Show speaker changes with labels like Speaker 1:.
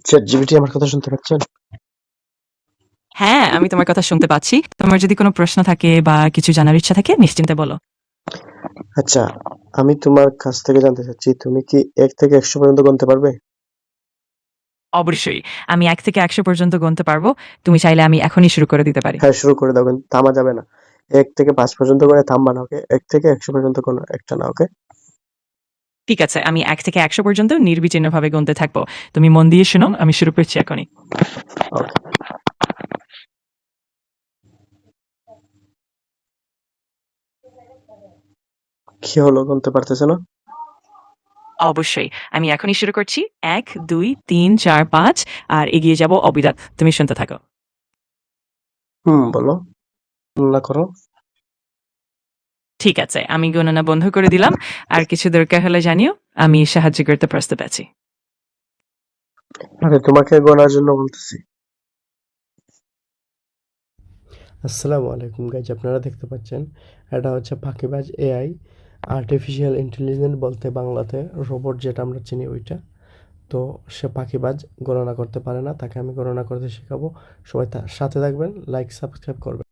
Speaker 1: Chat GPT আমার কথা শুনতে পাচ্ছেন?
Speaker 2: হ্যাঁ, আমি তোমার কথা শুনতে পাচ্ছি। তোমার যদি কোনো প্রশ্ন থাকে বা কিছু জানার ইচ্ছা থাকে নিশ্চিন্তে বলো।
Speaker 1: আচ্ছা, আমি তোমার কাছ থেকে জানতে চাচ্ছি, তুমি কি ১ থেকে ১০০ পর্যন্ত গুনতে পারবে?
Speaker 2: অবশ্যই। আমি ১ থেকে ১০০ পর্যন্ত গুনতে পারবো। তুমি চাইলে আমি এখনই শুরু করে দিতে পারি।
Speaker 1: হ্যাঁ, শুরু করে দাও, কিন্তু থামা যাবে না। ১ থেকে ৫ পর্যন্ত গুনে থামবা না, ওকে? ১ থেকে ১০০ পর্যন্ত গুনো একটানা, ওকে?
Speaker 2: ঠিক আছে, আমি ১ থেকে ১০০ পর্যন্ত নির্বিচ্ছিন্নভাবে গুনতে থাকবো। তুমি মন দিয়ে শোনো, আমি শুরু করছি এখনই।
Speaker 1: ওকে। কি হলো, গুনতে পারতেছো না?
Speaker 2: অবশ্যই। আমি এখনই শুরু করছি। ১, ২, ৩, ৪, ৫ আর এগিয়ে যাব অবিরাম। তুমি শুনতে থাকো।
Speaker 1: বলো। না করো।
Speaker 2: ঠিক আছে, আমি গণনা বন্ধ করে দিলাম। আর কিছু দরকার হলে জানিও। আমি সাহায্য করতে প্রস্তুত আছি।
Speaker 1: আরে, তোমাকে গোনার জন্য বলতেছি।
Speaker 3: আসসালামু আলাইকুম গাইজ, আপনারা দেখতে পাচ্ছেন এটা হচ্ছে ফাঁকিবাজ এআই, আর্টিফিশিয়াল ইন্টেলিজেন্স বলতে বাংলাতে রোবট যেটা আমরা চিনি ওইটা। তো সে ফাঁকিবাজ, গণনা করতে পারে না, তাকে আমি গণনা করতে শেখাবো। সবাই তার সাথে থাকবেন, লাইক সাবস্ক্রাইব করবেন।